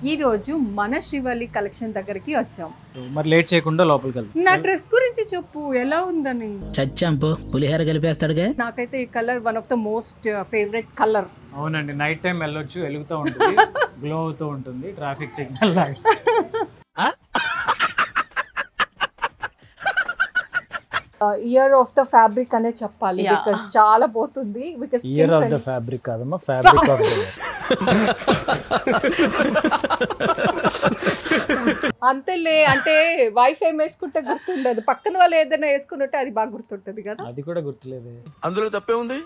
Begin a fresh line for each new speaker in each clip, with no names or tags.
ఈ రోజు మన శ్రీవల్లి కలెక్షన్ దగ్గరికి వచ్చాం.
మరి లేట్ చేయకుండా లోపలికి వెళ్దాం.
నా డ్రెస్ గురించి చెప్పు, ఎలా ఉందని.
చచ్చాంపు పులిహోర కలిపేస్తాడుగా.
నాకైతే ఈ colour one of the most favourite colour.
అవునండి, నైట్ టైం వెళ్ళొచ్చు, వెలుగుతూ ఉంటుంది, గ్లో అవుతూ ఉంటుంది, ట్రాఫిక్ సిగ్నల్ లాగా.
ఇయర్ ఆఫ్ ద ఫ్యాబ్రిక్ అనే చెప్పాలి, బికాస్ చాలా పోతుంది. Because
year of the fabric కాదమ్మా, ఫ్యాబ్రిక్ ఆఫ్ ద
అంతేలే, అంటే వైఫ్ ఏం వేసుకుంటే గుర్తుండదు, పక్కన వాళ్ళు ఏదైనా వేసుకుంటే అది బాగా గుర్తుంటది కదా.
అది కూడా గుర్తులేదు,
అందులో తప్పే ఉంది.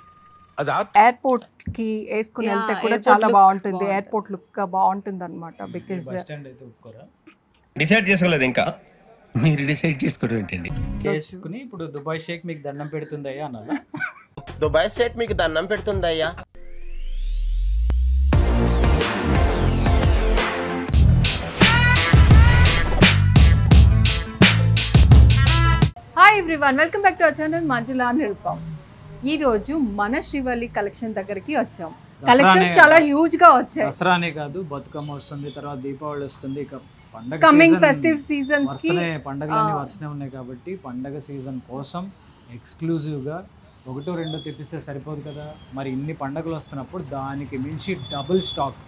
అది
ఎయిర్పోర్ట్ కి వేసుకుని వెళ్తే కూడా చాలా బాగుంటుంది, ఎయిర్పోర్ట్ లుక్ గా బాగుంటుంది అనమాట. బికాస్
డిసైడ్ చేసుకోలేదు ఇంకా, మీరు డిసైడ్ చేసుకోవడం ఏంటండి.
చేసుకుని ఇప్పుడు దుబాయ్ షేక్ మీకు దండం పెడుతుందయ్యా అనాలా?
దుబాయ్ సెట్ మీకు దండం పెడుతుందయ్యా.
Hi everyone, welcome back to our channel Manjula Nirupam. ఈ రోజు మన శ్రీవల్లి కలెక్షన్ దగ్గరికి వచ్చాం. కలెక్షన్స్ చాలా హ్యూజ్ గా వచ్చాయి.
దసరానే కాదు, బతుకమ్మ వస్తుంది, తర్వాత దీపావళి వస్తుంది, ఇక పండగ
కమింగ్ ఫెస్టివ్ సీజన్స్ కి
పండగలన్నీ వరుసనే ఉన్నాయి కాబట్టి పండగ సీజన్ కోసం ఎక్స్క్లూజివ్ గా ఒకటో రెండో తెప్పిస్తే సరిపోదు కదా. మరి ఇన్ని పండగలు వస్తున్నప్పుడు దానికి మించి డబుల్ స్టాక్,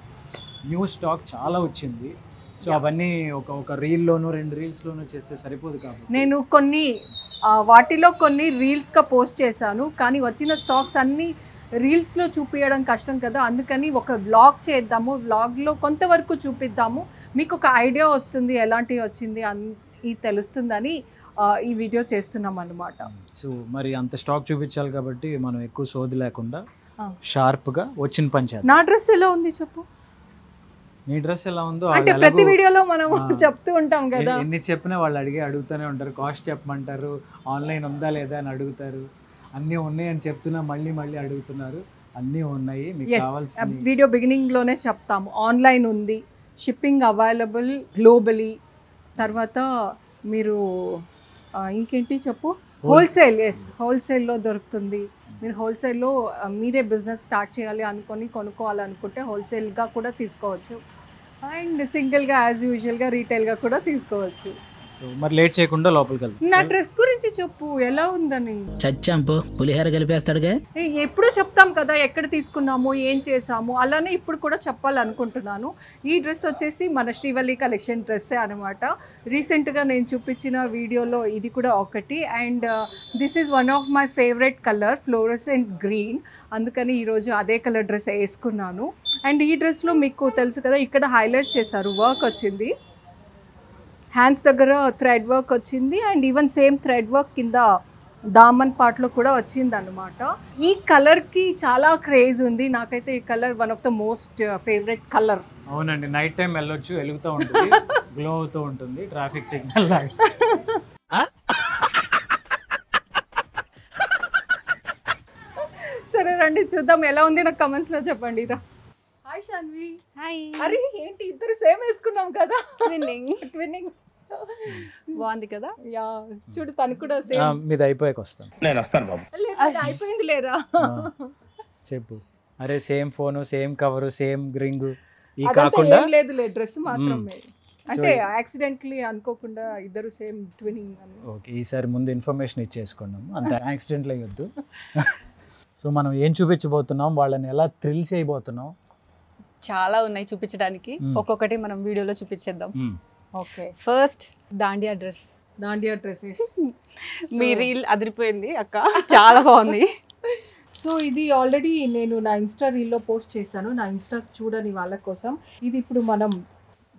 న్యూ స్టాక్ చాలా వచ్చింది. సో అవన్నీ ఒక రీల్లోనూ 2 రీల్స్లోనూ చేస్తే సరిపోదు కాబట్టి
నేను వాటిలో కొన్ని రీల్స్ గా పోస్ట్ చేశాను, కానీ వచ్చిన స్టాక్స్ అన్ని రీల్స్ లో చూపించడం కష్టం కదా. అందుకని ఒక వ్లాగ్ చేద్దాము, వ్లాగ్ లో కొంతవరకు చూపిద్దాము, మీకు ఒక ఐడియా వస్తుంది ఎలాంటివి వచ్చింది అని తెలుస్తుందని ఈ వీడియో చేస్తున్నాం అన్నమాట.
సో మరి అంత స్టాక్ చూపించాలి కాబట్టి మనం ఎక్కువ సోది లేకుండా షార్ప్గా వచ్చిన పని చేద్దాం.
నా డ్రెస్ ఎలా ఉంది చెప్పు.
నీ డ్రెస్ ఎలా ఉందో
అంటే ప్రతి వీడియోలో మనం చెప్తూ ఉంటాం కదా,
ఎన్ని చెప్పినా వాళ్ళు అడుగుతూనే ఉంటారు, కాస్ట్ చెప్పమంటారు, ఆన్లైన్ ఉందా లేదా అని అడుగుతారు. అన్నీ ఉన్నాయి అని చెప్తున్నా మళ్ళీ మళ్ళీ అడుగుతున్నారు. అన్నీ ఉన్నాయి, మీకు కావాల్సిన
వీడియో బిగినింగ్ లోనే చెప్తాము. ఆన్లైన్ ఉంది, షిప్పింగ్ అవైలబుల్ గ్లోబలీ, తర్వాత మీరు ఇంకేంటి చెప్పు, హోల్సేల్. హోల్సేల్లో దొరుకుతుంది. మీరు హోల్సేల్లో మీరే బిజినెస్ స్టార్ట్ చేయాలి అనుకొని కొనుక్కోవాలనుకుంటే హోల్సేల్గా కూడా తీసుకోవచ్చు, అండ్ సింగిల్గా యాజ్ యూజువల్గా రీటైల్గా కూడా తీసుకోవచ్చు.
సో మరి లేట్ చేయకుండా లోపలికి వెళ్దాం.
నా డ్రెస్ గురించి చెప్పు, ఎలా ఉందని.
చచ్చాంపు పులిహోర కలిపేస్తాడుగా.
ఎప్పుడు చెప్తాం కదా ఎక్కడ తీసుకున్నాము, ఏం చేసాము, అలానే ఇప్పుడు కూడా చెప్పాలనుకుంటున్నాను. ఈ డ్రెస్ వచ్చేసి మన శ్రీవల్లి కలెక్షన్ డ్రెస్సే అనమాట. రీసెంట్గా నేను చూపించిన వీడియోలో ఇది కూడా ఒకటి, and this is one of my favourite colour, fluorescent green. అందుకని ఈరోజు అదే కలర్ డ్రెస్ వేసుకున్నాను. అండ్ ఈ డ్రెస్లో మీకు తెలుసు కదా, ఇక్కడ హైలైట్ చేశారు, వర్క్ వచ్చింది, హ్యాండ్స్ దగ్గర థ్రెడ్ వర్క్ వచ్చింది, and even same thread work కింద దామన్ పార్ట్లో కూడా వచ్చింది అనమాట. ఈ కలర్కి చాలా క్రేజ్ ఉంది. నాకైతే ఈ colour one of the most favourite colour.
అవునండి, నైట్ టైం వెళ్ళొచ్చు, వెలుగుతూ ఉంటుంది, గ్లో అవుతూ ఉంటుంది, ట్రాఫిక్ సిగ్నల్ లాగా.
సరే రండి చూద్దాం ఎలా ఉంది, నాకు కమెంట్స్లో చెప్పండి. ఇదా హాయ్ శాన్వి.
హాయ్.
అరే ఏంటి ఇద్దరు సేమ్ వేసుకున్నాం కదా, ట్విన్నింగ్
బాగుంది కదా.
యా చూడు, తను కూడా సేమ్.
మీది అయిపోయాక వస్తాను.
నేను వస్తాను బాబు.
అయిపోయింది లేరా
చెప్పు. అరే same phone, same cover, same ring, ఈ
అదంతా
కాకుండా
ఏం లేదులే, డ్రెస్ మాత్రమే. అంటే యాక్సిడెంట్లీ అనుకోకుండా ఇద్దరు సేమ్ ట్విన్నింగ్.
ఓకే, ఈసారి ముందు ఇన్ఫర్మేషన్ ఇచ్చేసుకున్నాము, అంత యాక్సిడెంట్లు అయ్యొద్దు. సో మనం ఏం చూపించబోతున్నాం, వాళ్ళని ఎలా థ్రిల్ చేయబోతున్నాం,
చాలా ఉన్నాయి చూపించడానికి. ఒక్కొక్కటి మనం వీడియోలో చూపించేద్దాం.
Okay,
first dandiya dress.
Dandiya dresses.
మీ రీల్ అదిరిపోయింది అక్క, చాలా బాగుంది.
సో ఇది ఆల్రెడీ నేను నా ఇన్స్టా రీల్లో పోస్ట్ చేశాను, నా ఇన్స్టా చూడని వాళ్ళ కోసం. ఇది ఇప్పుడు మనం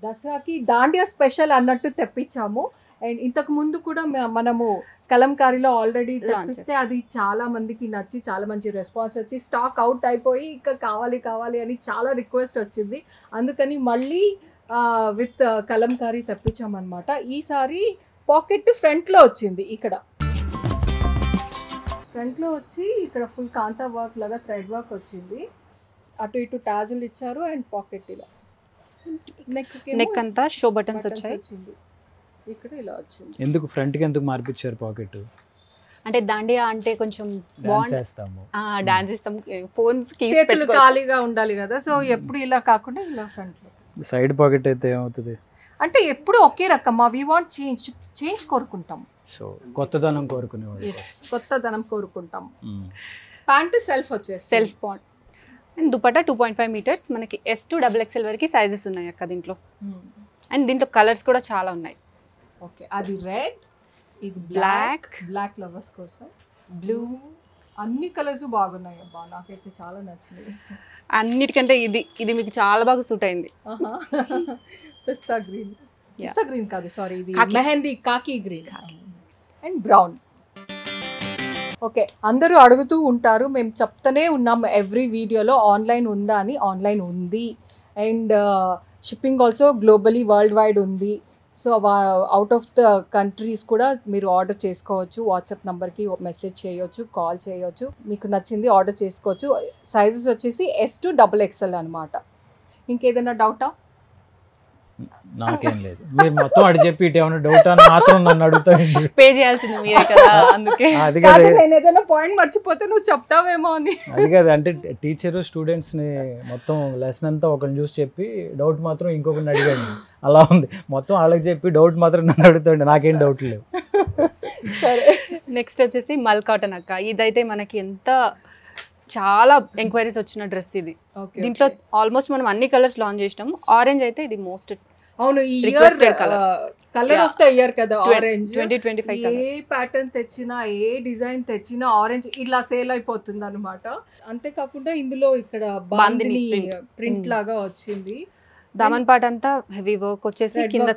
దసరాకి దాండియా స్పెషల్ అన్నట్టు తెప్పించాము. అండ్ ఇంతకు ముందు కూడా మనము కలంకారీలో ఆల్రెడీ తెప్పిస్తే అది చాలా మందికి నచ్చి చాలా మంచి రెస్పాన్స్ వచ్చి స్టాక్ అవుట్ అయిపోయి ఇంకా కావాలి కావాలి అని చాలా రిక్వెస్ట్ వచ్చింది. అందుకని మళ్ళీ విత్ కలంకారీ తెప్పించామన్నమాట. ఈసారి పాకెట్ ఫ్రంట్లో వచ్చింది, ఇక్కడ ఫ్రంట్లో వచ్చి ఇక్కడ ఫుల్ కాంతా వర్క్ లాగా థ్రెడ్ వర్క్ వచ్చింది, అటు ఇటు టాజిల్ ఇచ్చారు, అండ్ పాకెట్ ఇలా
నెక్ అంతా షో బటన్స్ వచ్చింది,
ఇక్కడ ఇలా వచ్చింది.
ఎందుకు ఫ్రంట్కి ఎందుకు మార్పించారు పాకెట్?
అంటే దాండియా అంటే కొంచెం
చేస్తాము,
డాన్స్ చేస్తాం, ఫోన్స్
చేతులు ఖాళీగా ఉండాలి కదా, సో ఎప్పుడు ఇలా కాకుండా ఇలా ఫ్రంట్ లో.
సైడ్ పాకెట్ అయితే ఏమవుతుంది?
అంటే ఎప్పుడు ఒకే రకం వి వాంట్ చేంజ్ కోరుకుంటాం.
సో కొత్తదనం కోరుకునేవాళ్ళు.
కొత్తదనం కోరుకుంటాం. ప్యాంట్ సెల్ఫ్ వచ్చేసి
self bond and dupatta 2.5 meters మనకి S to XXL వరకు సైజెస్ ఉన్నాయి అక్క దీంట్లో. అండ్ దీంట్లో కలర్స్ కూడా చాలా ఉన్నాయి.
ఓకే, అది రెడ్, ఇది
బ్లాక్
లవర్స్ కోసం,
బ్లూ,
అన్ని కలర్స్ బాగున్నాయి అబ్బా, నాకైతే చాలా నచ్చింది.
అన్నిటికంటే ఇది మీకు చాలా బాగా సూట్ అయింది.
పిస్తా గ్రీన్ కాదు, సారీ, ఇది మెహందీ కాకి గ్రీన్ అండ్ బ్రౌన్. ఓకే, అందరూ అడుగుతూ ఉంటారు, మేము చెప్తూనే ఉన్నాం ఎవ్రీ వీడియోలో ఆన్లైన్ ఉందా అని. ఆన్లైన్ ఉంది and shipping also globally worldwide ఉంది. So out of the countries కూడా మీరు ఆర్డర్ చేసుకోవచ్చు. వాట్సాప్ నెంబర్కి మెసేజ్ చేయొచ్చు, కాల్ చేయొచ్చు, మీకు నచ్చింది ఆర్డర్ చేసుకోవచ్చు. సైజెస్ వచ్చేసి S to XXL అనమాట. ఇంకేదైనా డౌటా?
నాకేం లేదు, మీరు మొత్తం అడి చెప్పి ఇటు ఏమైనా డౌట్ అని మాత్రం నన్ను అడుగుతాయండి.
పే చేయాల్సింది మీరే కదా, అందుకే.
అది కదా,
నేను ఏదైనా పాయింట్ మర్చిపోతే నువ్వు చెప్తావేమో అని.
అది కదా, అంటే టీచరు స్టూడెంట్స్ని మొత్తం లెసన్ అంతా ఒకరిని చూసి చెప్పి డౌట్ మాత్రం ఇంకొకరిని అడిగాను. అలా ఉంది, మొత్తం వాళ్ళకి చెప్పి డౌట్ మాత్రం నన్ను అడుగుతాండి. నాకేం డౌట్ లేవు.
సరే,
నెక్స్ట్ వచ్చేసి మల్ కాటన్ అక్క. ఇదైతే మనకి ఎంత చాలా ఎంక్వైరీస్ వచ్చిన డ్రెస్ ఇది. దీంట్లో ఆల్మోస్ట్ మనం అన్ని కలర్స్ లాంచ్ చేసినాము. ఆరెంజ్ అయితే ఇది మోస్ట్
అవును, ఈ
requested
colour of the year కదా ఆరెంజ్.
2025
ఏ ప్యాటర్న్ తెచ్చినా, ఏ డిజైన్ తెచ్చినా ఆరెంజ్ ఇలా సేల్ అయిపోతుంది అనమాట. అంతేకాకుండా ఇందులో ఇక్కడ బాందిని ప్రింట్ లాగా వచ్చింది.
దామన్ పార్ట్ అంతా హెవీ వర్క్ వచ్చేసి కింద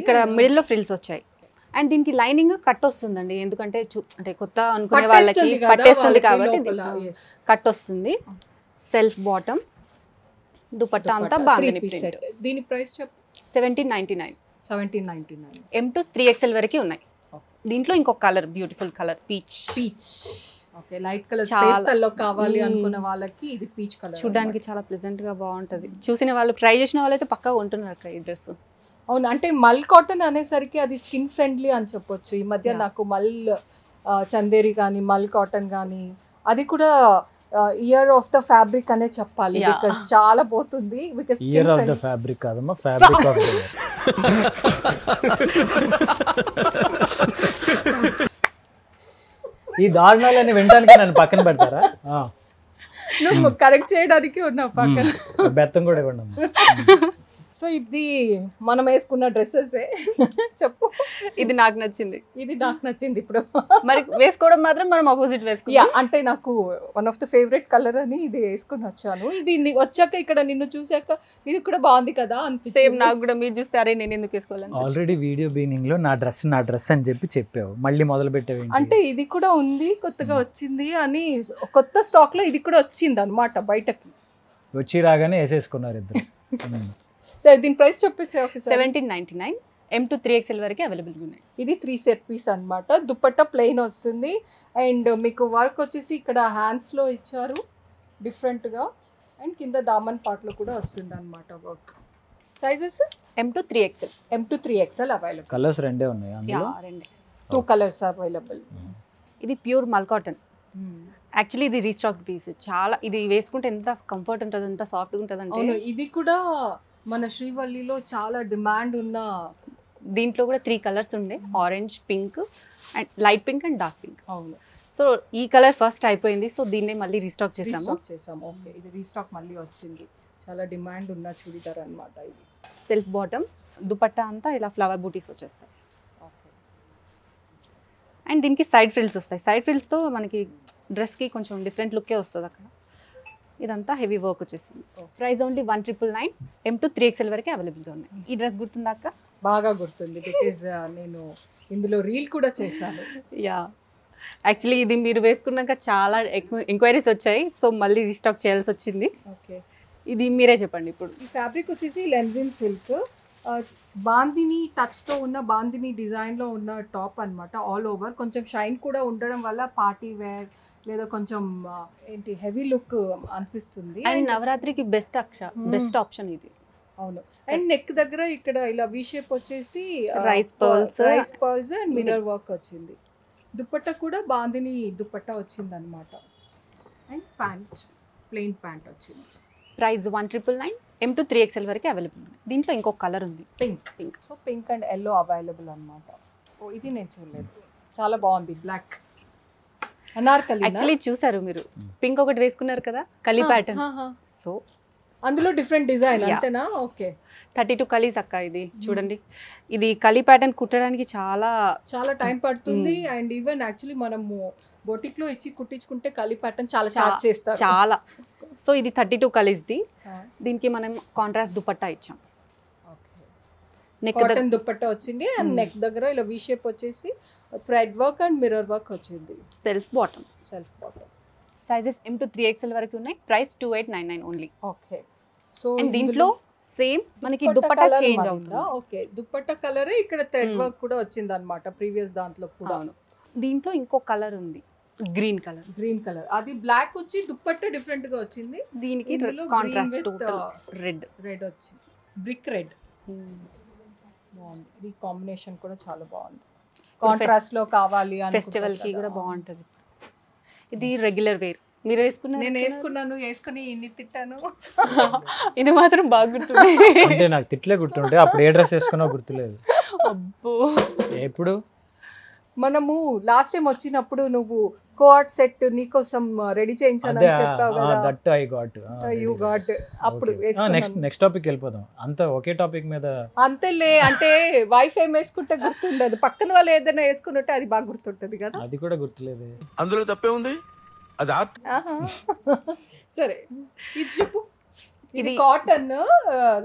ఇక్కడ మిడిల్ లో ఫ్రిల్స్ వచ్చాయి. అండ్ దీనికి లైనింగ్ కట్ వస్తుందండి, ఎందుకంటే అంటే కొత్త అనుకునే వాళ్ళకి పట్టేస్తుంది కాబట్టి కట్ వస్తుంది. సెల్ఫ్ బాటమ్, దుపట్టా అంతా బాందిని ప్రింట్.
దీని ప్రైస్ చెప్పు.
1799.
1799.
M to 3XL వరకు ఉన్నాయి. దీంట్లో ఇంకొక colour, beautiful colour peach.
Okay, light colour పేస్టల్లో కావాలి అనుకున్న వాళ్ళకి ఇది పీచ్ కలర్.
చూడడానికి చాలా ప్లెజెంట్ గా బాగుంటది. చూసిన వాళ్ళు, ట్రై చేసిన వాళ్ళు అయితే పక్కా కొంటున్నారు ఈ డ్రెస్.
అవును, అంటే మల్ కాటన్ అనేసరికి అది స్కిన్ ఫ్రెండ్లీ అని చెప్పొచ్చు. ఈ మధ్య నాకు మల్ చందేరి కానీ మల్ కాటన్ కానీ అది కూడా ఇయర్ ఆఫ్ ద ఫ్యాబ్రిక్ అనే చెప్పాలి. బికాస్ చాలా పోతుంది. Because
year of the fabric కాదమ్మా, ఫ్యాబ్రిక్ ఆఫ్ ద ఇయర్. ఈ దారుణాలని వినడానికి నన్ను పక్కన పెడతారా?
నువ్వు కరెక్ట్ చేయడానికి ఉన్నావు పక్కన.
బెత్తం కూడా ఇవ్వండి.
సో ఇది మనం వేసుకున్న డ్రెస్సెసే. చెప్పు.
ఇది నాకు నచ్చింది.
ఇది నాకు నచ్చింది. ఇప్పుడు
మరి వేసుకోవడం మాత్రం మనం ఆపోజిట్ వేసుకున్నాం.
అంటే నాకు one of the favourite colour అని ఇది వేసుకుని వచ్చాను. ఇది వచ్చాక ఇక్కడ నిన్ను చూసాక ఇది కూడా బాగుంది కదా అనిపిస్తుంది.
సేమ్ నాకు కూడా. మీరు చూస్తే అరే నేను ఎందుకు వేసుకోవాలని.
ఆల్రెడీ వీడియో బిగినింగ్ లో నా డ్రెస్ అని చెప్పావు, మళ్ళీ మొదలు పెట్టావు.
అంటే ఇది కూడా ఉంది, కొత్తగా వచ్చింది అని, కొత్త స్టాక్ లో ఇది కూడా వచ్చింది అనమాట బయటకి.
వచ్చి రాగానే వేసేసుకున్నారు ఇద్దరు.
సరే, దీని ప్రైస్ చెప్పేసి.
1799. M to 3XL వరకు అవైలబుల్గా ఉన్నాయి.
ఇది 3 సెట్ పీస్ అనమాట. దుపట్టా ప్లెయిన్ వస్తుంది అండ్ మీకు వర్క్ వచ్చేసి ఇక్కడ హ్యాండ్స్లో ఇచ్చారు డిఫరెంట్గా అండ్ కింద దామన్ పార్ట్లో కూడా వస్తుంది అనమాట work. Sizes
M to 3XL.
M to 3XL available.
Colours రెండే ఉన్నాయి అందులో.
రెండే.
2 కలర్స్ అవైలబుల్.
ఇది ప్యూర్ మల్ కాటన్. యాక్చువల్లీ ఇది రీస్టాక్ పీస్. చాలా ఇది వేసుకుంటే ఎంత కంఫర్ట్ ఉంటుంది, ఎంత సాఫ్ట్గా ఉంటుంది అంటే.
ఇది కూడా మన శ్రీవల్లిలో చాలా డిమాండ్ ఉన్న.
దీంట్లో కూడా 3 కలర్స్ ఉండే, orange, pink and light pink and dark pink.
అవును.
సో ఈ కలర్ ఫస్ట్ అయిపోయింది, సో దీన్నే మళ్ళీ రీస్టాక్ చేసాము.
ఓకే, ఇది రీస్టాక్ మళ్ళీ వచ్చింది. చాలా డిమాండ్ ఉన్న చూడిదార్ అనమాట ఇది.
సెల్ఫ్ బాటమ్, దుపట్టా అంతా ఇలా ఫ్లవర్ బూటీస్ వచ్చేస్తాయి.
ఓకే,
అండ్ దీనికి సైడ్ ఫ్రిల్స్ వస్తాయి. సైడ్ ఫ్రిల్స్తో మనకి డ్రెస్కి కొంచెం డిఫరెంట్ లుక్కే వస్తుంది అక్కడ. ఇదంతా హెవీ వర్క్ వచ్చేసింది. Price only 1999. M to 3XL వరకు అవైలబుల్గా ఉన్నాయి. ఈ డ్రెస్ గుర్తుందాక?
బాగా గుర్తుంది, బికాజ్ నేను ఇందులో రీల్ కూడా చేశాను.
యా, యాక్చువల్లీ ఇది మీరు వేసుకున్నాక చాలా ఎంక్వైరీస్ వచ్చాయి, సో మళ్ళీ రీస్టాక్ చేయాల్సి వచ్చింది.
ఓకే,
ఇది మీరే చెప్పండి ఇప్పుడు.
ఈ ఫ్యాబ్రిక్ వచ్చేసి లెన్జిన్ సిల్క్, బాందిని టచ్తో ఉన్న బాందిని డిజైన్లో ఉన్న టాప్ అనమాట. ఆల్ ఓవర్ కొంచెం షైన్ కూడా ఉండడం వల్ల పార్టీ వేర్ లేదా కొంచెం ఏంటి హెవీ లుక్ అనిపిస్తుంది.
అండ్ నవరాత్రికి బెస్ట్ ఆప్షన్ ఇది.
అవును, అండ్ నెక్ దగ్గర ఇక్కడ ఇలా వి షేప్ వచ్చేసి
rice pearls
and mirror work వచ్చింది. దుపట్టా కూడా బాందిని దుపట్టా వచ్చింది అనమాట. అండ్ ప్యాంట్ ప్లెయిన్ ప్యాంట్ వచ్చింది.
ప్రైస్ 1999. M to 3XL వరకు అవైలబుల్ ఉంది. దీంట్లో ఇంకొక కలర్ ఉంది,
pink. So pink and yellow available అనమాట. ఓ ఇది నేను చూడలేదు, చాలా బాగుంది. బ్లాక్ అనార్కలి.
యాక్చువల్లీ చూసారు మీరు, పింక్ ఒకటి వేసుకున్నారు కదా, కలీ ప్యాటర్న్. సో
అందులో డిఫరెంట్ డిజైన్ అంతేనా? ఓకే.
32 కలీస్ అక్క. ఇది చూడండి, ఇది కలీ ప్యాటర్న్ కుట్టడానికి చాలా
టైం పడుతుంది. అండ్ ఈవెన్ యాక్చువల్లీ మనము బొటిక్ లో ఇచ్చి కుట్టించుకుంటే కలీ ప్యాటర్న్ చాలా చార్జ్ చేస్తారు.
చాలా. సో ఇది 32 కలీస్ది. దీనికి మనం కాంట్రాస్ట్ దుపట్టా ఇచ్చాం. నెక్
కాటన్ దుపట్టా వచ్చింది అండ్ నెక్ దగ్గర ఇలా వి షేప్ వచ్చేసి thread work and mirror work వచ్చింది.
Self bottom. Sizes M to 3XL వరకు ఉన్నాయి. Price 2899 only.
Okay. So
and దీంట్లో సేమ్ మనకి దుపట్టా చేంజ్ అవుతుందా?
ఓకే. దుపట్టా కలర్ ఇక్కడ థ్రెడ్ వర్క్ కూడా వచ్చింది అన్నమాట, ప్రీవియస్ దాంట్లో కూడా.
దీంట్లో ఇంకో కలర్ ఉంది, గ్రీన్ కలర్.
అది బ్లాక్ వచ్చి దుపట్టా డిఫరెంట్ గా వచ్చింది.
దీనికి కాంట్రాస్ట్ టోటల్ రెడ్
వచ్చింది, బ్రిక్ రెడ్. బాగుంది. ఈ కాంబినేషన్ కూడా చాలా బాగుంది. కాంట్రాస్ట్ లో కావాలి అని
ఫెస్టివల్ కి కూడా బాగుంటది. ఇది రెగ్యులర్ వేర్. మీరు వేసుకున్నారు?
నేను వేసుకుని ఇన్ని తిట్టాను.
ఇది మాత్రం బాగా గుర్తుంది.
అంటే నాకు తిట్లే గుర్తుంటే అప్పుడు ఏ డ్రెస్ వేసుకున్నా గుర్తులేదు.
అబ్బో.
ఎప్పుడు
మనము లాస్ట్ టైం వచ్చినప్పుడు నువ్వు కోట్ సెట్ నీకోసం రెడీ చేయించానని చెప్పావు కదా.
That I got.
You got. అప్పుడు
నెక్స్ట్ టాపిక్ వెళ్ళిపోదాం. అంత ఒకే టాపిక్ మీద
అంతేలే. అంటే వైఫ్ ఏం వేసుకుంటే గుర్తుండదు, పక్కన వాళ్ళు ఏదైనా వేసుకున్నట్టే అది బాగా గుర్తుంటది కదా.
అది కూడా గుర్తులేదు.
అందులో తప్పే ఉంది. అది
సరే ఇది చెప్పు. ఇది cotton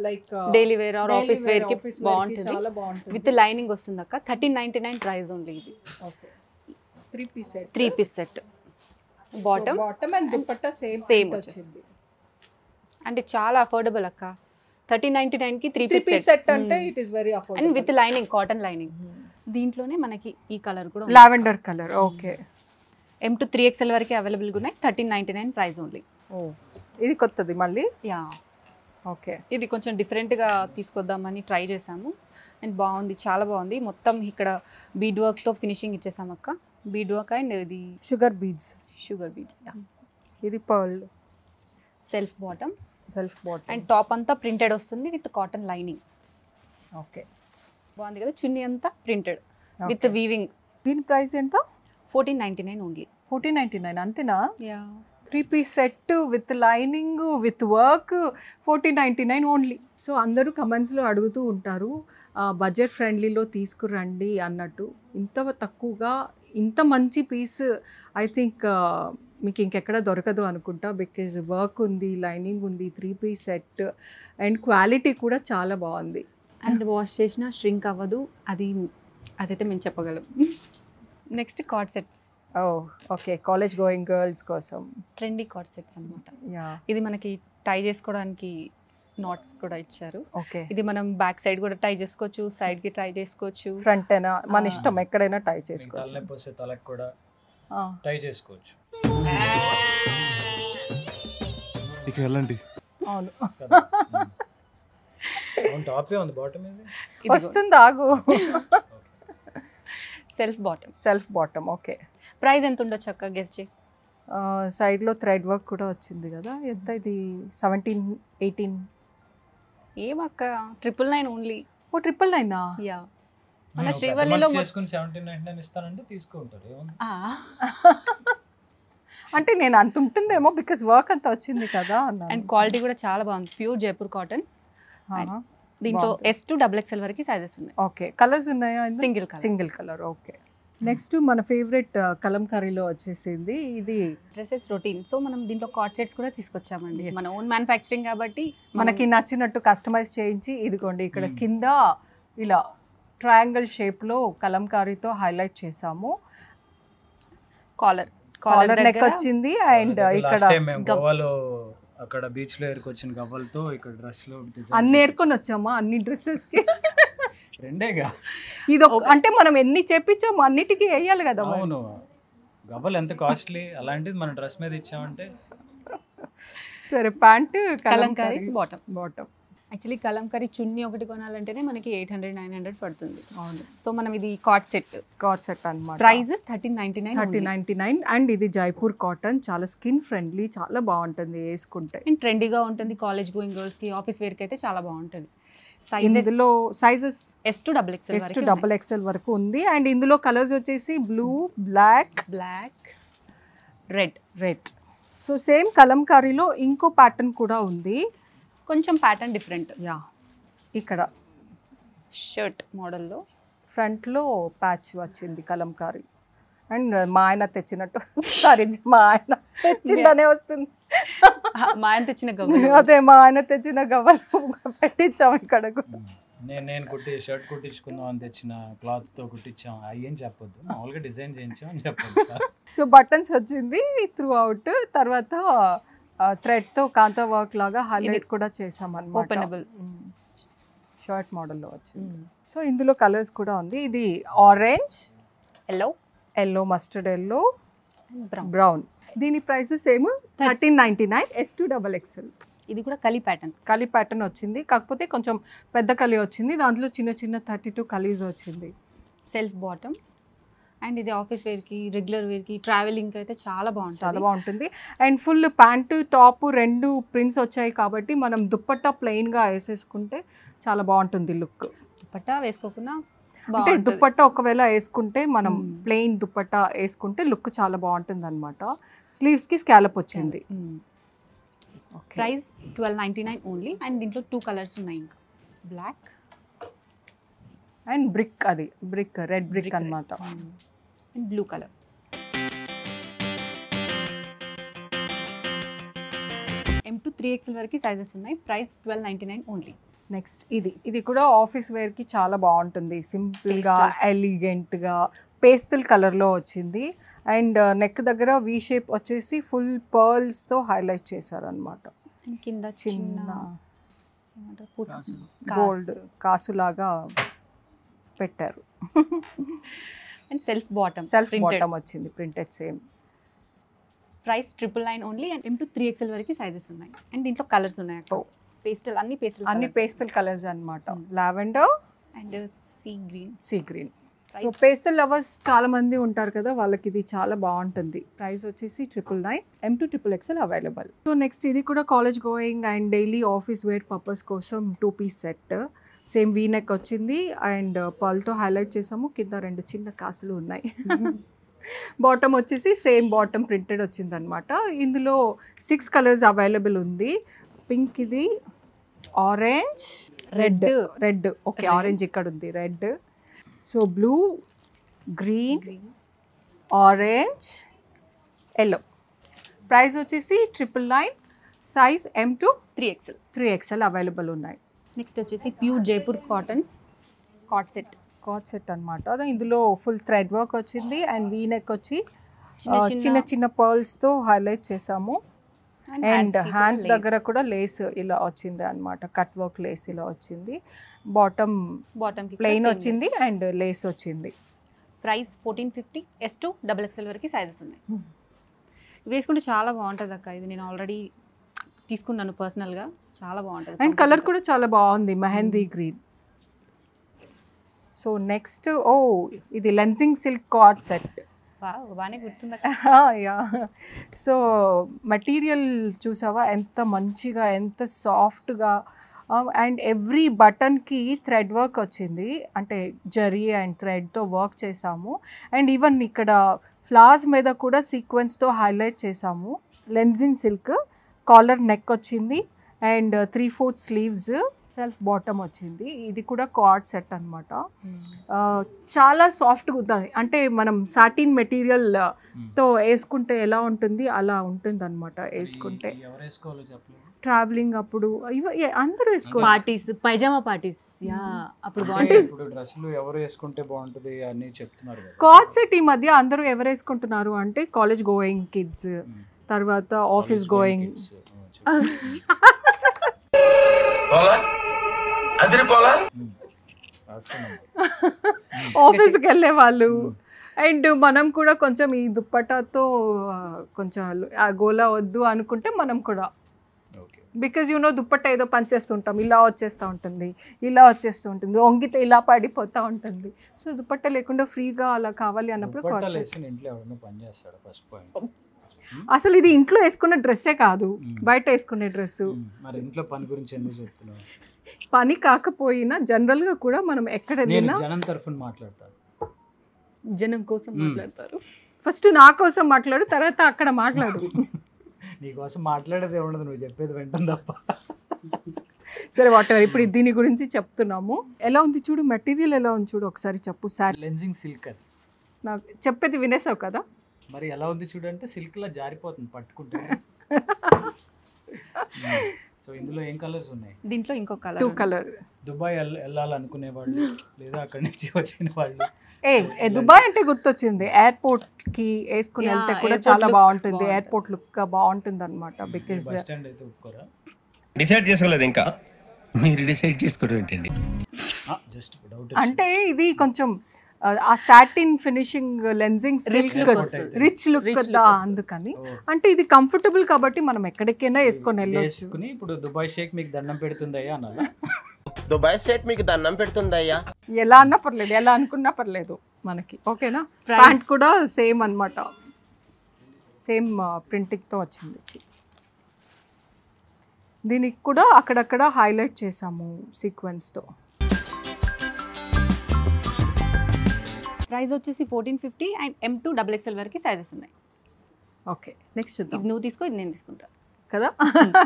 like
daily wear or office wear కి బాగుంటుంది.
చాలా బాగుంటుంది.
విత్ లైనింగ్ వస్తుంది అక్క. 1399 ప్రైస్ ఓన్లీ. ఇది
okay. 3
piece set. Bottom
and dupatta same వచ్చింది.
అంటే చాలా అఫోర్డబుల్ అక్క. 1399 కి 3 పీస్
సెట్ అంటే it is very affordable.
And with lining, cotton lining. దీంట్లోనే మనకి ఈ కలర్ కూడా
lavender colour. Okay.
M to 3XL వరకు అవైలబుల్ ఉన్నాయి. 1399 ప్రైస్ ఓన్లీ.
ఇది కొత్తది మళ్ళీ.
యా.
ఓకే.
ఇది కొంచెం డిఫరెంట్గా తీసుకొద్దామని ట్రై చేసాము అండ్ బాగుంది, చాలా బాగుంది. మొత్తం ఇక్కడ బీడ్ వర్క్తో ఫినిషింగ్ ఇచ్చేసాము అక్క. బీడ్ వర్క్ అండ్ ఇది
షుగర్ బీడ్స్. ఇది pearl.
Self bottom
and
top అంతా ప్రింటెడ్ వస్తుంది విత్ కాటన్ లైనింగ్.
ఓకే.
బాగుంది కదా. చున్నీ అంతా ప్రింటెడ్ విత్ వీవింగ్.
దీని ప్రైస్ ఎంత?
1499 ఓన్లీ.
1499 అంతేనా?
Yeah.
3 piece set with lining with work 1499 only. So అందరూ కమెంట్స్లో అడుగుతూ ఉంటారు బడ్జెట్ ఫ్రెండ్లీలో తీసుకురండి అన్నట్టు. ఇంత తక్కువగా ఇంత మంచి పీస్ ఐ థింక్ మీకు ఇంకెక్కడ దొరకదు అనుకుంటా. బికాజ్ వర్క్ ఉంది, లైనింగ్ ఉంది, 3 పీస్ సెట్ అండ్ క్వాలిటీ కూడా చాలా బాగుంది.
అండ్ వాష్ చేసినా ష్రింక్ అవ్వదు. అదైతే మేము చెప్పగలం. Next card sets.
Okay. College going girls కోసం
ట్రెండీ కార్డ్ సెట్స్ అనమాట.
యా.
ఇది మనకి టై చేసుకోవడానికి నాట్స్ కూడా ఇచ్చారు.
ఓకే.
ఇది మనం బ్యాక్ సైడ్ కూడా టై చేసుకోవచ్చు, సైడ్ కి టై చేసుకోవచ్చు,
ఫ్రంట్ అయినా మన ఇష్టం, ఎక్కడైనా టై చేసుకోవచ్చు.
తలకు కూడా టై చేసుకోవచ్చు.
ఇక వెళ్ళండి.
అవును.
టాప్ ఉంది, బాటమ్ ఇది
వస్తుంది. ఆగు.
Self bottom.
ఓకే.
ప్రైస్ ఎంత ఉండొచ్చు అక్క? గెస్ చేయి.
సైడ్లో థ్రెడ్ వర్క్ కూడా వచ్చింది కదా. ఎంత ఇది? 17, 18.
ఏమక్క 999 ఓన్లీ.
999.
యా. మన శ్రీవల్లిలో
చేసుకుని 1799 ఇస్తానంటే తీసుకుంటారు.
అంటే నేను అంత ఉంటుందేమో బికాస్ వర్క్ అంతా వచ్చింది కదా.
అండ్ క్వాలిటీ కూడా చాలా బాగుంది. Pure Jaipur cotton. దీంట్లో S to XXL వరకు సైజెస్ ఉన్నాయి.
ఓకే. కలర్స్ ఉన్నాయా?
Single
colour. ఓకే. నెక్స్ట్ మన ఫేవరెట్ కలంకారీలో వచ్చేసింది ఇది
డ్రెస్సెస్ రొటీన్. సో మనం దీంట్లో కార్డ్ సెట్స్ కూడా తీసుకొచ్చామండి. మన ఓన్ మ్యానుఫ్యాక్చరింగ్ కాబట్టి
మనకి నచ్చినట్టు కస్టమైజ్ చేయించి ఇదిగోండి ఇక్కడ కింద ఇలా ట్రయాంగిల్ షేప్లో కలంకారీతో హైలైట్ చేసాము. కాలర్ నెక్ వచ్చింది అండ్ ఇక్కడ
గవ్వలో అక్కడ బీచ్ లో ఏరుకొచ్చిన గవ్వలతో ఇక్కడ డ్రెస్ లో
అన్ని ఏరుకొని వచ్చామా అన్ని డ్రెస్సెస్ కి?
రెండేగా.
ఇది అంటే మనం ఎన్ని చెప్పించాము అన్నిటికీ వేయాలి కదా.
అవును. గవ్వలు ఎంత కాస్ట్లీ, అలాంటిది మన డ్రెస్ మీద ఇచ్చామంటే.
సరే. Pant
kalamkari, bottom. Actually kalamkari chunni ఒకటి కొనాలంటేనే మనకి 800-900 పడుతుంది.
అవును.
సో మనం ఇది కాట్ సెట్
అన్నమాట.
ప్రైస్ 1399.
1399 అండ్ ఇది జైపూర్ కాటన్, చాలా స్కిన్ ఫ్రెండ్లీ, చాలా బాగుంటుంది వేసుకుంటే.
అండ్ ట్రెండీగా ఉంటుంది కాలేజ్ గోయింగ్ గర్ల్స్ కి, ఆఫీస్ వేర్ కి అయితే చాలా బాగుంటుంది.
ఇందులో సైజెస్
S to XXL
వరకు ఉంది. అండ్ ఇందులో కలర్స్ వచ్చేసి blue, black, red. So same కలంకారీలో ఇంకో ప్యాటర్న్ కూడా ఉంది,
కొంచెం ప్యాటర్న్ డిఫరెంట్.
యా, ఇక్కడ
షర్ట్ మోడల్లో
ఫ్రంట్లో ప్యాచ్ వచ్చింది కలంకారీ. అండ్ మా ఆయన తెచ్చినట్టు సారీ మా ఆయన తెచ్చిందనే వస్తుంది,
మా ఆయన తెచ్చిన గవ్వ.
అదే మా ఆయన తెచ్చిన గవ్వలు పెట్టించాం ఇక్కడ.
నేను షర్ట్ కుట్టించుకుందాం అని తెచ్చిన క్లాత్తో కుట్టించాం, అవి ఏం చెప్పొద్దు, మామూలుగా డిజైన్ చేయించాం అని చెప్పొద్దు.
సో బటన్స్ వచ్చింది త్రూ అవుట్, తర్వాత థ్రెడ్తో కాంతా వర్క్ లాగా హైలైట్ కూడా చేసాం అన్నమాట.
ఓపెనబుల్
షర్ట్ మోడల్లో వచ్చింది. సో ఇందులో కలర్స్ కూడా ఉంది, ఇది orange, yellow, mustard yellow, brown. దీని price same 1399 S to XXL.
ఇది కూడా కలి ప్యాటర్న్
వచ్చింది, కాకపోతే కొంచెం పెద్ద కలి వచ్చింది, దాంట్లో చిన్న 32 కలీస్ వచ్చింది.
Self bottom. అండ్ ఇది ఆఫీస్ వేర్కి, రెగ్యులర్ వేర్కి, ట్రావెలింగ్కి అయితే చాలా బాగుంటుంది. And full pant top 2 prints వచ్చాయి కాబట్టి మనం దుప్పట్టా ప్లెయిన్గా వేసేసుకుంటే చాలా బాగుంటుంది లుక్. దుప్పట్టా వేసుకోకుండా
అంటే దుప్పట్టా ఒకవేళ వేసుకుంటే మనం ప్లెయిన్ దుప్పట్టా వేసుకుంటే లుక్ చాలా బాగుంటుంది అనమాట. స్లీవ్స్కి స్కాలప్ వచ్చింది.
Price 1299 only. అండ్ దీంట్లో 2 కలర్స్ ఉన్నాయి, ఇంకా బ్లాక్
అండ్ బ్రిక్, అది బ్రిక్, రెడ్ బ్రిక్ అన్నమాట.
And blue colour. M to 3XL వరకు సైజెస్ ఉన్నాయి. Price 1299 only.
నెక్స్ట్ ఇది కూడా ఆఫీస్ వేర్కి చాలా బాగుంటుంది, సింపుల్గా ఎలిగెంట్గా పేస్టల్ కలర్లో వచ్చింది. అండ్ నెక్ దగ్గర వి షేప్ వచ్చేసి ఫుల్ పర్ల్స్తో హైలైట్ చేశారనమాట.
కింద చిన్న
గోల్డ్ కాసులాగా పెట్టారు.
అండ్ సెల్ఫ్ బాటమ్
వచ్చింది, printed same.
Price 999 only. And M to 3XL వరకు సైజెస్ ఉన్నాయి. అండ్ దీంట్లో కలర్స్ ఉన్నాయి, అన్ని పేస్టల్ కలర్స్ అన్నమాట. Lavender and sea
green. So pastel lovers చాలా మంది ఉంటారు కదా, వాళ్ళకి ఇది చాలా బాగుంటుంది. ప్రైస్ వచ్చేసి 999, M to XXL available. So next ఇది కూడా college going and daily office wear purpose కోసం 2 piece set. Same V neck వచ్చింది అండ్ పర్ల్తో హైలైట్ చేసాము, కింద 2 చిన్న కాసులు ఉన్నాయి. బాటమ్ వచ్చేసి సేమ్ బాటమ్ ప్రింటెడ్ వచ్చింది అనమాట. ఇందులో 6 కలర్స్ అవైలబుల్ ఉంది. పింక్, ఇది ఆరెంజ్, రెడ్. ఓకే, ఆరెంజ్ ఇక్కడ ఉంది, red. So blue, green, orange, yellow. Price వచ్చేసి 999, size M to 3XL available ఉన్నాయి.
నెక్స్ట్ వచ్చేసి pure Jaipur cotton cot set
అనమాట. ఇందులో ఫుల్ థ్రెడ్ వర్క్ వచ్చింది అండ్ వీ నెక్ వచ్చి చిన్న పర్ల్స్తో హైలైట్ చేసాము. అండ్ హ్యాండ్స్ దగ్గర కూడా లేస్ ఇలా వచ్చింది అనమాట, కట్ వర్క్ లేస్ ఇలా వచ్చింది. బాటమ్ ప్లెయిన్ వచ్చింది అండ్ లేస్ వచ్చింది.
ప్రైస్ 1450, S to XXL వరకు సైజెస్ ఉన్నాయి. వేసుకుంటే చాలా బాగుంటుంది అక్క, ఇది నేను ఆల్రెడీ తీసుకున్నాను పర్సనల్గా, చాలా బాగుంటుంది.
అండ్ కలర్ కూడా చాలా బాగుంది, మెహందీ గ్రీన్. సో నెక్స్ట్ ఇది లెన్సింగ్ సిల్క్ కార్డ్ సెట్.
బాగానే గుర్తుంది.
యా, సో మెటీరియల్ చూసావా ఎంత మంచిగా, ఎంత సాఫ్ట్గా. అండ్ ఎవ్రీ బటన్కి థ్రెడ్ వర్క్ వచ్చింది, అంటే జరీ అండ్ థ్రెడ్తో వర్క్ చేసాము. అండ్ ఈవెన్ ఇక్కడ ఫ్లవర్స్ మీద కూడా సీక్వెన్స్తో హైలైట్ చేసాము. లెన్సింగ్ సిల్క్, కాలర్ నెక్ వచ్చింది అండ్ 3/4 స్లీవ్స్, సెల్ఫ్ బాటమ్ వచ్చింది. ఇది కూడా కార్డ్ సెట్ అనమాట. చాలా సాఫ్ట్గా ఉంటుంది, అంటే మనం సాటిన్ మెటీరియల్తో వేసుకుంటే ఎలా ఉంటుంది అలా ఉంటుంది అనమాట. వేసుకుంటే ట్రావెలింగ్ అప్పుడు అందరూ వేసుకోవాలి.
పార్టీస్, పైజామా పార్టీస్, అప్పుడు బాగుంటుంది.
ఇప్పుడు డ్రెస్సులు ఎవరు వేసుకుంటే బాగుంటుంది అని చెప్తున్నారు.
కార్డ్ సెట్ ఈ మధ్య అందరూ ఎవరు వేసుకుంటున్నారు అంటే కాలేజ్ గోయింగ్ కిడ్స్, తర్వాత ఆఫీస్ గోయింగ్, ఆఫీస్కి వెళ్ళే వాళ్ళు. అండ్ మనం కూడా కొంచెం ఈ దుప్పటాతో కొంచెం గోలా వద్దు అనుకుంటే మనం కూడా బికాజ్ దుప్పట్ట ఏదో పనిచేస్తుంటాం, ఇలా వచ్చేస్తూ ఉంటుంది, ఇలా వచ్చేస్తూ ఉంటుంది, వంగితే ఇలా పడిపోతూ ఉంటుంది. సో దుప్పట్ట లేకుండా ఫ్రీగా అలా కావాలి అన్నప్పుడు
దుపట్టాలు వేసుకుని ఇంట్లో ఎవరైనా పని చేస్తాడు ఫస్ట్ పాయింట్.
అసలు ఇది ఇంట్లో వేసుకున్న డ్రెస్సే కాదు, బయట వేసుకునే డ్రెస్సు.
మరి ఇంట్లో పని గురించి ఎందుకు చెప్తున్నావు?
పని కాకపోయినా జనరల్గా కూడా మనం ఎక్కడ
నేను
వెళ్ళినా
జనం తరఫున మాట్లాడతాను.
జనం కోసం మాట్లాడతారు.
ఫస్ట్ నా కోసం మాట్లాడు, తర్వాత అక్కడ మాట్లాడు.
నీకోసం మాట్లాడేది ఉండదు, నువ్వు చెప్పేది వింటుంది తప్ప.
సరే వాటర్, ఇప్పుడు దీని గురించి చెప్తున్నాము. ఎలా ఉంది చూడు, మెటీరియల్ ఎలా ఉంది చూడు ఒకసారి చెప్పు.
లెన్జింగ్ సిల్క్ అది.
నాకు చెప్పేది వినేసావు కదా.
మరి ఎలా ఉంది చూడంటే సిల్క్ లా జారిపోతుంది పట్టుకుంటే. సో ఇందులో ఏం కలర్స్ ఉన్నాయి?
దీంట్లో ఇంకో కలర్,
2 కలర్.
దుబాయ్ వెళ్ళాలనుకునే వాళ్ళు లేదా అక్కడి నుంచి వచ్చిన వాళ్ళు.
దుబాయ్ అంటే గుర్తొచ్చింది, ఎయిర్పోర్ట్ కి వేసుకుని వెళ్తే కూడా చాలా బాగుంటుంది, ఎయిర్పోర్ట్ లుక్ గా బాగుంటుంది అనమాట. బికాజ్
బస్ స్టాండ్ అయితే ఒప్పుకోరా?
డిసైడ్ చేసుకోలేదు ఇంకా. మీరు డిసైడ్ చేసుకోవడం ఏంటండి?
Just doubt.
అంటే ఇది కొంచెం ఆ సాటిన్ ఫినిషింగ్ లెన్జింగ్ రిచ్ లుక్ కదా, అందుకని. అంటే ఇది కంఫర్టబుల్ కాబట్టి మనం ఎక్కడికైనా వేసుకొని వెళ్ళొచ్చు.
ఇప్పుడు దుబాయ్ షేక్ మీకు దండం పెడుతుందయ్యా అనాలా?
దుబాయ్ సెట్ మీకు దండం పెడుతుందయ్యా.
ఎలా అన్నా పర్లేదు, ఎలా అనుకున్నా పర్లేదు మనకి. ఓకేనా? ప్యాంట్ కూడా సేమ్ అన్నమాట, సేమ్ ప్రింటింగ్తో వచ్చింది. దీనికి కూడా అక్కడక్కడ హైలైట్ చేసాము సీక్వెన్స్తో.
ప్రైస్ వచ్చేసి 1450 అండ్ M2 XXL వరకు సైజెస్ ఉన్నాయి.
ఓకే, నెక్స్ట్ చూద్దాం.
ఇది నువ్వు తీసుకో, ఇది నేను తీసుకుంటా
కదా.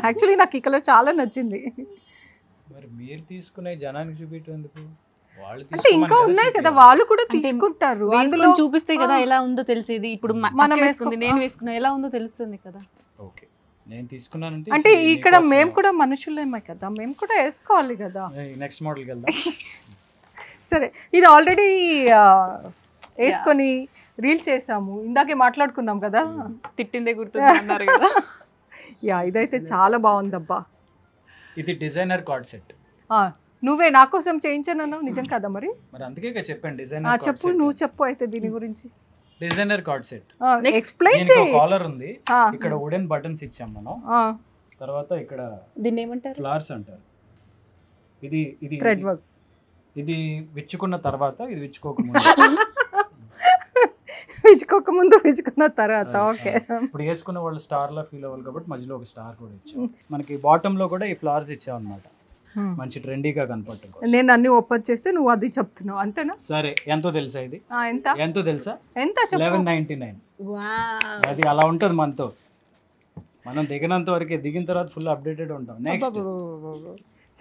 యాక్చువల్లీ నాకు ఈ కలర్ చాలా నచ్చింది.
మరి మీరు తీసుకునే జనానికి చూపించేందుకు? వాళ్ళు
అంటే ఇంకా ఉన్నాయి కదా, వాళ్ళు కూడా తీసుకుంటారు.
అందులో చూపిస్తే కదా ఎలా ఉందో తెలిసేది. ఇప్పుడు మనం వేసుకుంది, నేను వేసుకున్నా, ఎలా ఉందో తెలుస్తుంది కదా.
ఓకే, నేను తీసుకున్నానంటే
అంటే ఇక్కడ మేము కూడా మనుషులేమే కదా, మేము కూడా వేసుకోవాలి కదా.
నెక్స్ట్ మోడల్కి వెళ్దాం.
సరే, ఇది ఆల్రెడీ వేసుకొని రీల్ చేసాము, ఇందాకే మాట్లాడుకున్నాం కదా.
తిట్టిందే గుర్తుంది అన్నారు కదా.
యా, ఇదైతే చాలా బాగుందబ్బా.
ఇది డిజైనర్ కార్డ్ సెట్.
నువ్వే నా కోసం చేయించాను, నిజం కదా? మరి
అందుకే చెప్పాను డిజైనర్.
చెప్పు, నువ్వు చెప్పు అయితే దీని గురించి.
డిజైనర్ కార్డ్ సెట్
ఎక్స్ప్లెయిన్ చేయి.
కాలర్ ఉంది, ఇక్కడ వుడెన్ బటన్స్ ఇచ్చాం మనం. తర్వాత ఇక్కడ
దీన్ని ఏమంటారు?
ఫ్లవర్స్ అంటారు. ఇది ఇది
థ్రెడ్ వర్క్.
ఇది విచ్చుకున్న తర్వాత, ఇది విచ్చుకోకముందు.
విచ్చుకున్న తర్వాత. ఓకే,
ఇప్పుడు వేసుకున్న వాళ్ళు స్టార్ లా ఫీల్ అవ్వాలి కాబట్టి మధ్యలో ఒక స్టార్ కూడా ఇచ్చాం. మనకి బాటమ్ లో కూడా ఈ ఫ్లవర్స్ ఇచ్చాం అన్నమాట, మంచి ట్రెండీగా కనపడుతుంది.
నేను అన్ని ఓపెన్ చేస్తే నువ్వు అది చెప్తున్నావు, అంతేనా?
సరే, ఎంతో తెలుసా ఇది? ఎంతో తెలుసా?
ఎంత?
1199. అది అలా ఉంటుంది మనతో. మనం దిగినంత వరకే, దిగిన తర్వాత ఫుల్ అప్డేటెడ్ ఉంటాం. నెక్స్ట్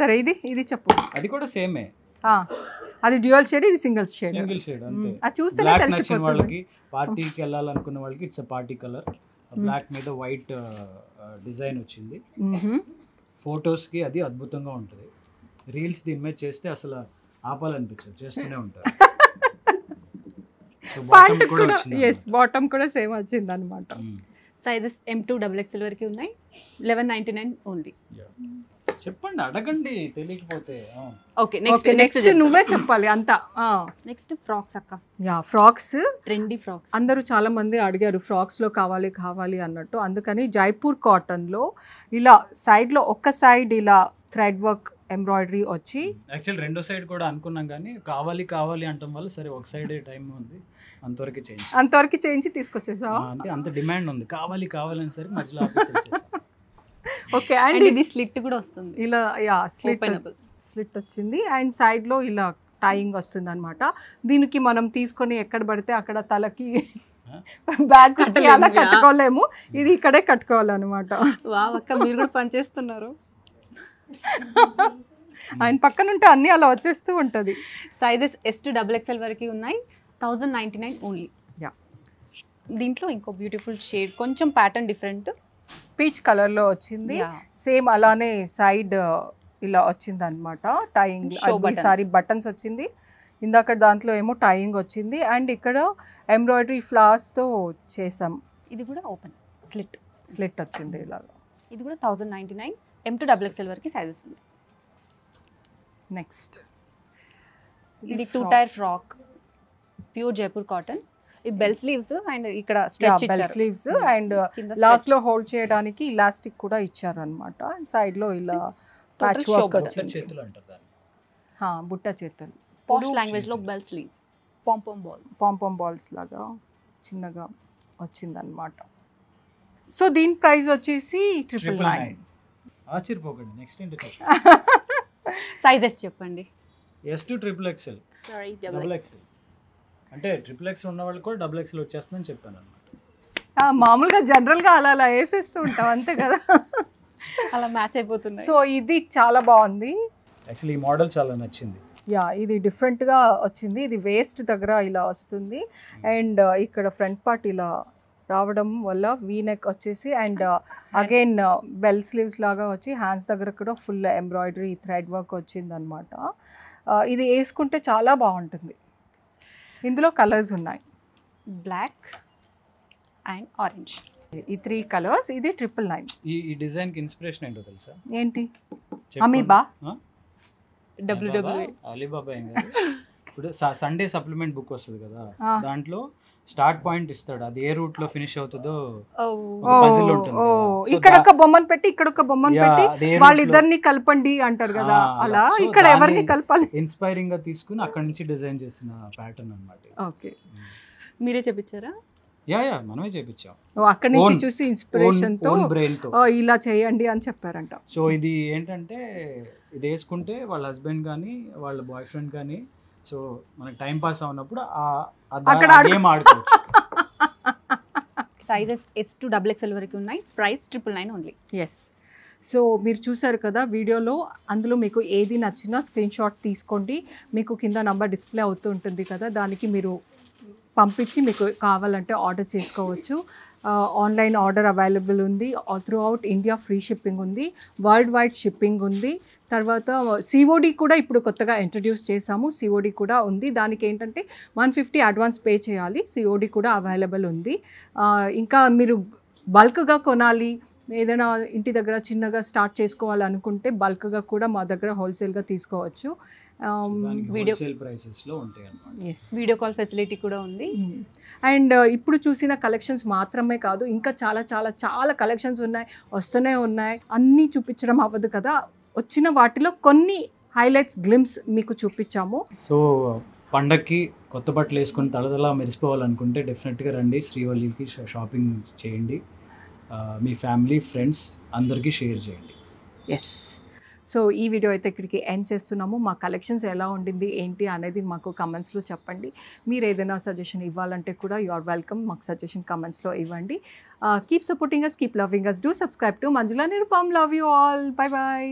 సరే, ఇది చెప్పు.
అది కూడా సేమే.
అది డ్యూయల్ షేడ్, ఇది సింగిల్ షేడ్.
సింగిల్ షేడ్ అంతే.
అది చూస్తే
బ్లాక్ నచ్చిన వాళ్ళకి, పార్టీకి వెళ్ళాలనుకున్న వాళ్ళకి ఇట్స్ పార్టీ కలర్. బ్లాక్ మీద వైట్ డిజైన్ వచ్చింది. ఫొటోస్ కి అది అద్భుతంగా ఉంటుంది. రీల్స్ దీని మీద చేస్తే అసలు ఆపాలనిపించదు, చేస్తూనే ఉంటారు.
బాటమ్ కూడా సేమ్ వచ్చింది అనమాట.
సైజెస్ M2 XXL వరకు ఉన్నాయి. 1199 ఓన్లీ.
చెప్పండి, అడగండి తెలియకపోతే.
ఓకే, నెక్స్ట్
నువ్వే చెప్పాలి అంతా.
నెక్స్ట్ ఫ్రాక్స్ అక్క.
Yeah, frocks,
trendy frocks.
అందరూ చాలా మంది అడిగారు ఫ్రాక్స్ లో కావాలి అన్నట్టు. అందుకని జైపూర్ కాటన్ లో ఇలా సైడ్ లో ఒక సైడ్ ఇలా థ్రెడ్ వర్క్ ఎంబ్రాయిడరీ వచ్చి,
యాక్చువల్ రెండో సైడ్ కూడా అనుకున్నాం కానీ కావాలి అంటాం వల్ల సరే ఒక సైడ్ టైం ఉంది, అంతవరకు చేయించి తీసుకొచ్చేసా.
అంటే
అంత డిమాండ్ ఉంది, కావాలి అని సరే మధ్యలో.
ఓకే, అండ్
ఇది స్లిట్ కూడా వస్తుంది
ఇలా. యా, స్లిట్ వచ్చింది. అండ్ సైడ్ లో ఇలా టైయింగ్ వస్తుంది అనమాట. దీనికి మనం తీసుకొని ఎక్కడ పడితే అక్కడ తలకి బ్యాగ్ అలా కట్టుకోలేము, ఇది ఇక్కడే కట్టుకోవాలన్నమాట.
వావ్ అక్క, మీరు కూడా పని చేస్తున్నారు.
ఆయన పక్కన ఉంటే అన్ని అలా వచ్చేస్తూ ఉంటది.
సైజెస్ S2 XXL వరకు ఉన్నాయి. 1099 ఓన్లీ.
యా,
దీంట్లో ఇంకో బ్యూటిఫుల్ షేడ్, కొంచెం ప్యాటర్న్ డిఫరెంట్,
పీచ్ కలర్ లో వచ్చింది. సేమ్ అలానే సైడ్ ఇలా వచ్చింది అనమాట. టైయింగ్ ఈసారి బటన్స్ వచ్చింది, ఇందాక దాంట్లో ఏమో టైయింగ్ వచ్చింది. అండ్ ఇక్కడ ఎంబ్రాయిడరీ ఫ్లవర్స్ తో చేసాం.
ఇది కూడా ఓపెన్
స్లిట్ వచ్చింది ఇలా.
ఇది కూడా 1099. M2 XXL వరకు సైజెస్ ఉన్నాయి. నెక్స్ట్ ఇది 2 tier frock, pure Jaipur cotton. ఇది బెల్ స్లీవ్స్ అండ్ ఇక్కడ స్ట్రెచ్
బెల్
ఇచ్చారు.
స్లీవ్స్ అండ్
కింద
లాస్ట్ లో హోల్డ్ చేయడానికి ఇలాస్టిక్ కూడా ఇచ్చారనమాట. సైడ్ లో ఇలా ప్యాచ్ వర్క్
shoulder.
వచ్చింది.
చేతులు అంటారు దాన్ని.
బుట్ట చేతులు,
పాష్ లాంగ్వేజ్ లో bell sleeves, pompom balls.
Pompom balls లాగా చిన్నగా వచ్చిందనమాట. సో దీని ప్రైస్ వచ్చేసి 999.
ఆశ్చర్యపోకండి. నెక్స్ట్ ఏంటి
సైజెస్ చెప్పండి.
S to XXL, double XL. అంటే XXL ఉన్న వాళ్ళు కూడా XXL వచ్చేస్తుందని చెప్పాను అనమాట.
మామూలుగా జనరల్ గా అలా వేసేస్తూ ఉంటాం అంతే కదా.
అలా మ్యాచ్ అయిపోతున్నాయి.
సో ఇది చాలా బాగుంది.
యాక్చువల్లీ ఈ మోడల్ చాలా నచ్చింది.
ఇది డిఫరెంట్గా వచ్చింది. ఇది వేస్ట్ దగ్గర ఇలా వస్తుంది అండ్ ఇక్కడ ఫ్రంట్ పార్ట్ ఇలా రావడం వల్ల వీ నెక్ వచ్చేసి అండ్ అగైన్ బెల్ స్లీవ్స్ లాగా వచ్చి హ్యాండ్స్ దగ్గర కూడా ఫుల్ ఎంబ్రాయిడరీ థ్రెడ్ వర్క్ వచ్చింది అనమాట. ఇది వేసుకుంటే చాలా బాగుంటుంది. ఇందులో కలర్స్ ఉన్నాయి,
బ్లాక్ అండ్ ఆరెంజ్.
ఈ 3 కలర్స్. ఇది 999.
ఈ డిజైన్ కి ఇన్స్పిరేషన్ ఏంటో తెలుసా?
ఏంటి?
చెప్పండి.
అమీబా?
WWE.
అలీబాబా ఏం కాదు. ఇప్పుడు సండే సప్లిమెంట్ బుక్ వస్తుంది కదా, దాంట్లో స్టార్ట్ పాయింట్ ఇస్తాడు. అది ఏ రూట్ లో ఫినిష్ అవుతుందో ఒక puzzle ఉంటుంది కదా. So
ఇక్కడ ఒక బొమ్మను పెట్టి ఇక్కడ ఒక బొమ్మను
Yeah,
పెట్టి
అదే route
వాళ్ళిద్దరిని కలపండి అంటారు కదా, అలా
So
ఇక్కడ
దాన్ని
ఎవరిని కలపాలి?
ఇన్స్పైరింగ్ గా తీసుకుని అక్కడ నుంచి డిజైన్ చేసిన ప్యాటర్న్ అన్నమాట.
ఓకే,
మీరే చెప్పించారా?
యా మనమే చేపించాం.
అక్కడి నుంచి
Own-
చూసి ఇన్స్పిరేషన్ తో
బ్రెయిన్ తో.
ఇలా చేయండి అని చెప్పారంట.
సో ఇది ఏంటంటే ఇది వేసుకుంటే వాళ్ళ హస్బెండ్ కానీ వాళ్ళ బాయ్ ఫ్రెండ్ కానీ సో మనకి టైం పాస్ అవునప్పుడు
అక్కడ
గేమ్ ఆడుకోవచ్చు.
సైజెస్ S to XXL వరకు ఉన్నాయి. Price 999 only.
ఎస్. సో మీరు చూసారు కదా వీడియోలో, అందులో మీకు ఏది నచ్చినా స్క్రీన్ షాట్ తీసుకోండి. మీకు కింద నంబర్ డిస్ప్లే అవుతూ ఉంటుంది కదా, దానికి మీరు పంపించి మీకు కావాలంటే ఆర్డర్ చేసుకోవచ్చు. ఆన్లైన్ ఆర్డర్ అవైలబుల్ ఉంది. Through out India free shipping ఉంది, వరల్డ్ వైడ్ షిప్పింగ్ ఉంది. తర్వాత COD కూడా ఇప్పుడు కొత్తగా ఇంట్రడ్యూస్ చేసాము, COD కూడా ఉంది. దానికి ఏంటంటే 150 అడ్వాన్స్ పే చేయాలి. COD కూడా అవైలబుల్ ఉంది. ఇంకా మీరు బల్క్గా కొనాలి, ఏదైనా ఇంటి దగ్గర చిన్నగా స్టార్ట్ చేసుకోవాలనుకుంటే బల్క్గా కూడా మా దగ్గర హోల్సేల్గా తీసుకోవచ్చు.
హోల్సేల్ ప్రైసెస్ లో ఉంటాయి అన్నమాట.
ఎస్.
వీడియో కాల్ ఫెసిలిటీ కూడా ఉంది.
అండ్ ఇప్పుడు చూసిన కలెక్షన్స్ మాత్రమే కాదు, ఇంకా చాలా చాలా చాలా కలెక్షన్స్ ఉన్నాయి, వస్తూనే ఉన్నాయి. అన్నీ చూపించడం అవ్వదు కదా, వచ్చిన వాటిలో కొన్ని హైలైట్స్ గ్లిమ్స్ మీకు చూపించాము.
సో పండక్కి కొత్త బట్టలు వేసుకొని తలతలా మెరిసిపోవాలనుకుంటే డెఫినెట్గా రండి, శ్రీవల్లికి షాపింగ్ చేయండి. మీ ఫ్యామిలీ ఫ్రెండ్స్ అందరికీ షేర్ చేయండి.
ఎస్. సో ఈ వీడియో అయితే ఇక్కడికి ఎండ్ చేస్తున్నాము. మా కలెక్షన్స్ ఎలా ఉండింది ఏంటి అనేది మాకు కమెంట్స్లో చెప్పండి. మీరు ఏదైనా సజెషన్ ఇవ్వాలంటే కూడా యు ఆర్ వెల్కమ్. మాకు సజెషన్ కమెంట్స్లో ఇవ్వండి. Keep supporting us, keep loving us. Do subscribe to Manjula Nirupam. Love you all. Bye bye.